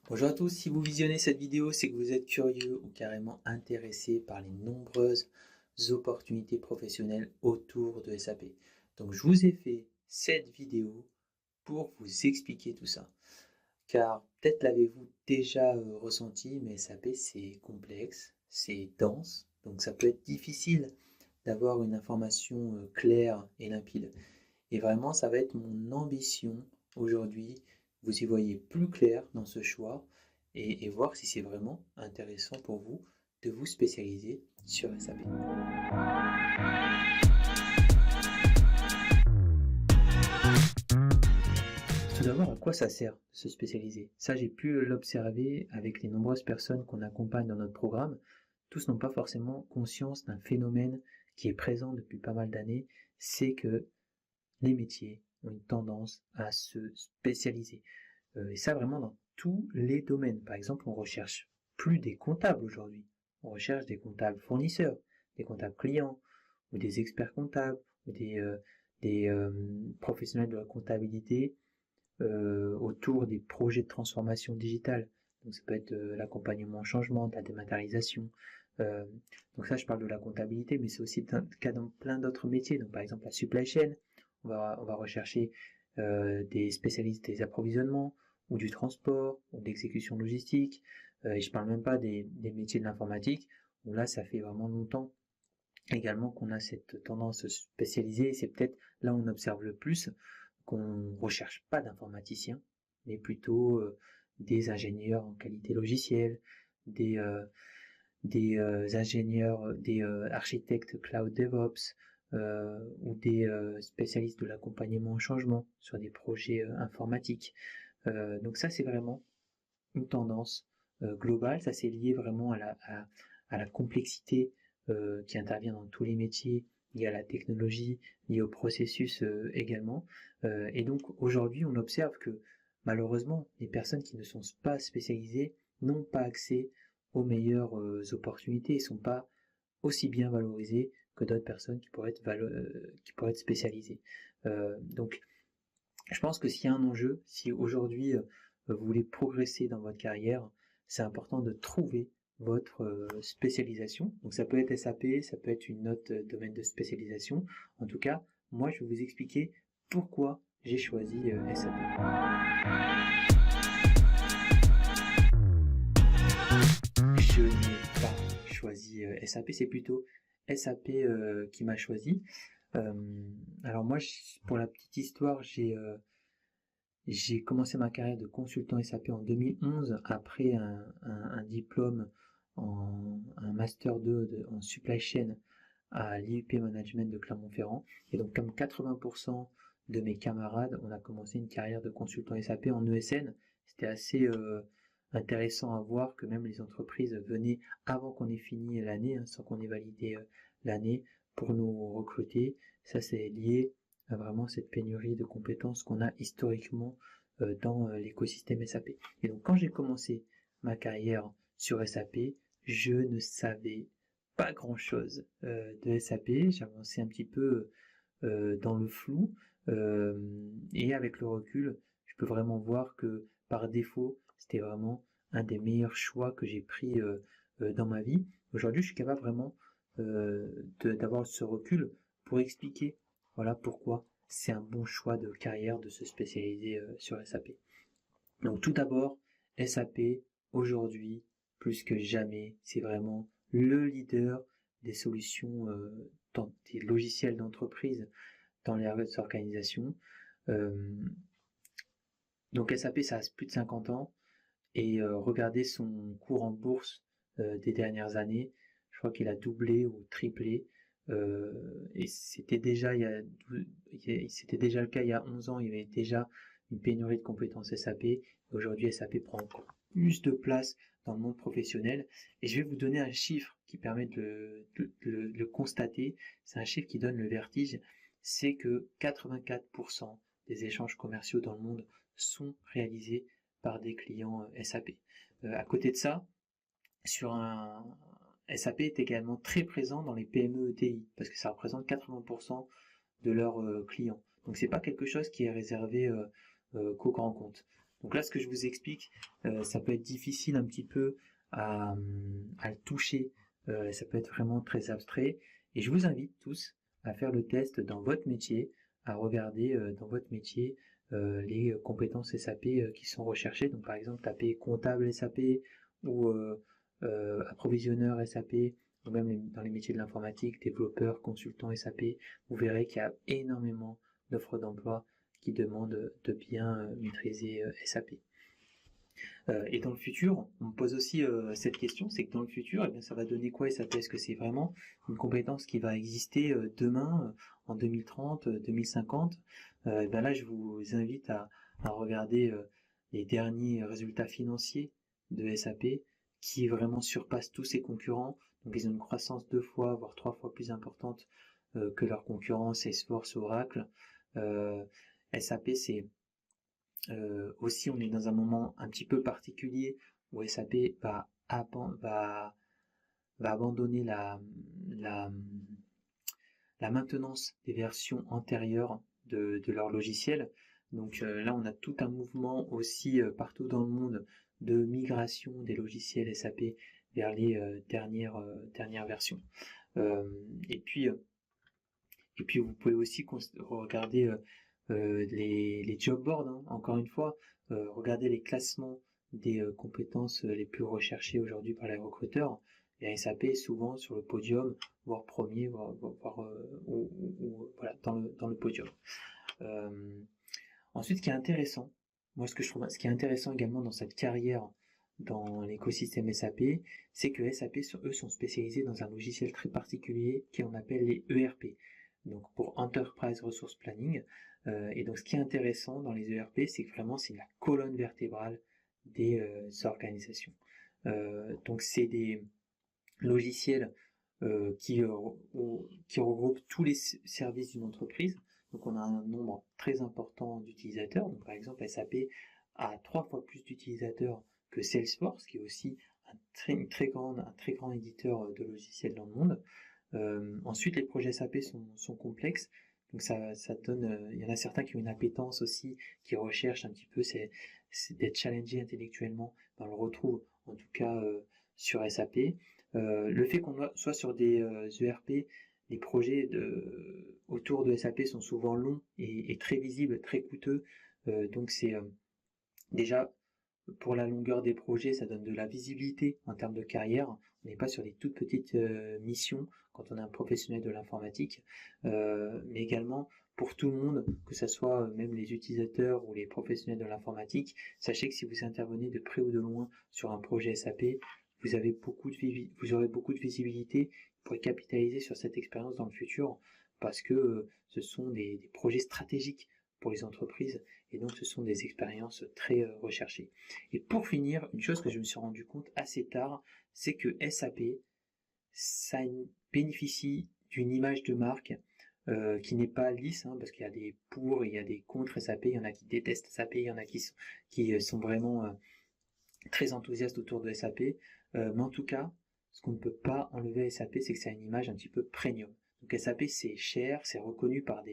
Bonjour à tous, si vous visionnez cette vidéo, c'est que vous êtes curieux ou carrément intéressé par les nombreuses opportunités professionnelles autour de SAP. Donc je vous ai fait cette vidéo pour vous expliquer tout ça. Car peut-être l'avez-vous déjà ressenti, mais SAP c'est complexe, c'est dense, donc ça peut être difficile d'avoir une information claire et limpide. Et vraiment, ça va être mon ambition aujourd'hui. Vous y voyez plus clair dans ce choix et voir si c'est vraiment intéressant pour vous de vous spécialiser sur SAP. Tout d'abord, à quoi ça sert de se spécialiser? Ça, j'ai pu l'observer avec les nombreuses personnes qu'on accompagne dans notre programme. Tous n'ont pas forcément conscience d'un phénomène qui est présent depuis pas mal d'années, c'est que les métiers ont une tendance à se spécialiser. Et ça vraiment dans tous les domaines. Par exemple, on recherche plus des comptables aujourd'hui. On recherche des comptables fournisseurs, des comptables clients, ou des experts comptables, ou des professionnels de la comptabilité autour des projets de transformation digitale. Donc ça peut être l'accompagnement au changement, de la dématérialisation. Euh, donc ça, je parle de la comptabilité, mais c'est aussi le cas dans plein d'autres métiers. Donc par exemple la supply chain, on va rechercher des spécialistes des approvisionnements, ou du transport, ou de l'exécution logistique. Et je parle même pas des métiers de l'informatique, où là, ça fait vraiment longtemps également qu'on a cette tendance spécialisée. C'est peut-être là où on observe le plus qu'on ne recherche pas d'informaticiens, mais plutôt des ingénieurs en qualité logicielle, des, euh, des ingénieurs, des architectes cloud DevOps, ou des spécialistes de l'accompagnement au changement sur des projets informatiques. Donc ça, c'est vraiment une tendance globale. Ça, c'est lié vraiment à la complexité qui intervient dans tous les métiers, lié à la technologie, lié au processus également. Et donc aujourd'hui, on observe que malheureusement, les personnes qui ne sont pas spécialisées n'ont pas accès aux meilleures opportunités et ne sont pas aussi bien valorisées que d'autres personnes qui pourraient être spécialisées. Donc je pense que s'il y a un enjeu, si aujourd'hui vous voulez progresser dans votre carrière, c'est important de trouver votre spécialisation. Donc ça peut être SAP, ça peut être une autre domaine de spécialisation. En tout cas, moi je vais vous expliquer pourquoi j'ai choisi SAP. Je n'ai pas choisi SAP, c'est plutôt SAP qui m'a choisi. Euh, alors moi, pour la petite histoire, j'ai commencé ma carrière de consultant SAP en 2011 après un diplôme un master 2 en supply chain à l'IUP Management de Clermont-Ferrand. Et donc comme 80% de mes camarades, on a commencé une carrière de consultant SAP en ESN. C'était assez intéressant à voir que même les entreprises venaient avant qu'on ait fini l'année, sans qu'on ait validé l'année, pour nous recruter. Ça, c'est lié à vraiment cette pénurie de compétences qu'on a historiquement dans l'écosystème SAP. Et donc quand j'ai commencé ma carrière sur SAP, je ne savais pas grand-chose de SAP. J'avançais un petit peu dans le flou. Et avec le recul, je peux vraiment voir que par défaut, c'était vraiment un des meilleurs choix que j'ai pris dans ma vie. Aujourd'hui, je suis capable vraiment d'avoir ce recul pour expliquer voilà pourquoi c'est un bon choix de carrière de se spécialiser sur SAP. Donc tout d'abord, SAP aujourd'hui, plus que jamais, c'est vraiment le leader des solutions des logiciels d'entreprise dans les organisations. Euh, donc SAP, ça a plus de 50 ans et regardez son cours en bourse des dernières années, je crois qu'il a doublé ou triplé. Et c'était déjà le cas il y a 11 ans, il y avait déjà une pénurie de compétences SAP. Aujourd'hui, SAP prend encore plus de place dans le monde professionnel. Et je vais vous donner un chiffre qui permet de le constater. C'est un chiffre qui donne le vertige. C'est que 84% des échanges commerciaux dans le monde sont réalisés par des clients SAP. À côté de ça, SAP est également très présent dans les PME ETI parce que ça représente 80% de leurs clients. Donc c'est pas quelque chose qui est réservé qu'aux grands comptes. Donc là, ce que je vous explique, ça peut être difficile un petit peu à le toucher, ça peut être vraiment très abstrait. Et je vous invite tous à faire le test dans votre métier, à regarder dans votre métier les compétences SAP qui sont recherchées. Donc par exemple, tapez comptable SAP ou approvisionneur SAP, ou même dans les métiers de l'informatique, développeur, consultant SAP, vous verrez qu'il y a énormément d'offres d'emploi qui demandent de bien maîtriser SAP. Et dans le futur, on me pose aussi cette question, c'est que dans le futur, eh bien, ça va donner quoi SAP? Est-ce que c'est vraiment une compétence qui va exister demain, en 2030, 2050? Et ben là, je vous invite à regarder les derniers résultats financiers de SAP qui vraiment surpassent tous ses concurrents. Donc ils ont une croissance 2 fois, voire 3 fois plus importante que leurs concurrents Salesforce, Oracle. SAP, c'est aussi, on est dans un moment un petit peu particulier où SAP va abandonner la maintenance des versions antérieures de leur logiciel. Donc là, on a tout un mouvement aussi partout dans le monde de migration des logiciels SAP vers les dernières versions. Et puis, vous pouvez aussi regarder les job boards, hein, encore une fois, regardez les classements des compétences les plus recherchées aujourd'hui par les recruteurs. Et SAP est souvent sur le podium, voire premier, voire voilà, dans le podium. Ensuite, ce qui est intéressant, moi ce qui est intéressant également dans cette carrière dans l'écosystème SAP, c'est que SAP, eux, sont spécialisés dans un logiciel très particulier qu'on appelle les ERP, donc pour Enterprise Resource Planning. Et donc ce qui est intéressant dans les ERP, c'est que vraiment c'est la colonne vertébrale des organisations. Donc c'est des logiciels qui regroupent tous les services d'une entreprise. Donc on a un nombre très important d'utilisateurs. Donc par exemple SAP a 3 fois plus d'utilisateurs que Salesforce, qui est aussi un très grand éditeur de logiciels dans le monde. Ensuite, les projets SAP sont complexes, donc ça donne, il y en a certains qui ont une appétence aussi, qui recherchent un petit peu, c'est d'être challengé intellectuellement. On le retrouve en tout cas sur SAP. Le fait qu'on soit sur des ERP, les projets autour de SAP sont souvent longs et très visibles, très coûteux. Donc c'est déjà pour la longueur des projets, ça donne de la visibilité en termes de carrière. On n'est pas sur des toutes petites missions quand on est un professionnel de l'informatique, mais également pour tout le monde, que ce soit même les utilisateurs ou les professionnels de l'informatique. Sachez que si vous intervenez de près ou de loin sur un projet SAP, vous aurez beaucoup de visibilité, vous pourrez capitaliser sur cette expérience dans le futur parce que ce sont des projets stratégiques pour les entreprises et donc ce sont des expériences très recherchées. Et pour finir, une chose que je me suis rendu compte assez tard, c'est que SAP, ça bénéficie d'une image de marque qui n'est pas lisse, hein, parce qu'il y a des pour et il y a des contre SAP, il y en a qui détestent SAP, il y en a qui sont vraiment très enthousiastes autour de SAP, mais en tout cas, ce qu'on ne peut pas enlever à SAP, c'est que ça a une image un petit peu premium. Donc SAP, c'est cher, c'est reconnu par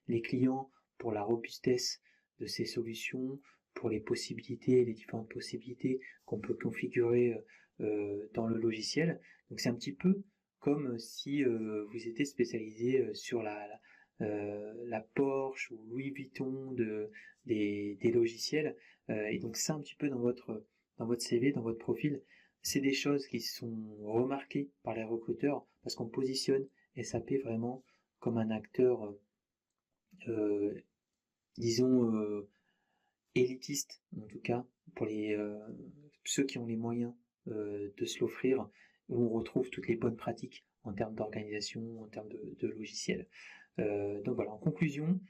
les clients pour la robustesse de ces solutions, pour les différentes possibilités qu'on peut configurer dans le logiciel. Donc c'est un petit peu comme si vous étiez spécialisé sur la Porsche ou Louis Vuitton des logiciels. Et donc ça un petit peu dans votre CV, dans votre profil, c'est des choses qui sont remarquées par les recruteurs parce qu'on positionne SAP vraiment comme un acteur disons élitiste, en tout cas pour ceux qui ont les moyens de se l'offrir, où on retrouve toutes les bonnes pratiques en termes d'organisation, en termes de logiciels. Donc voilà, en conclusion,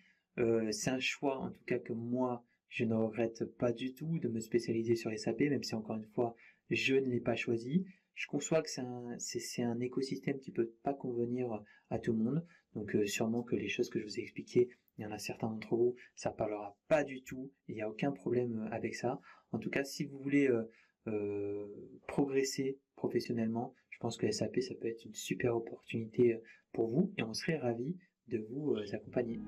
c'est un choix en tout cas que moi je ne regrette pas du tout de me spécialiser sur SAP, même si encore une fois je ne l'ai pas choisi. Je conçois que c'est un écosystème qui peut pas convenir à tout le monde, donc sûrement que les choses que je vous ai expliquées, il y en a certains d'entre vous, ça parlera pas du tout, il n'y a aucun problème avec ça. En tout cas, si vous voulez progresser professionnellement, je pense que SAP, ça peut être une super opportunité pour vous et on serait ravis de vous accompagner.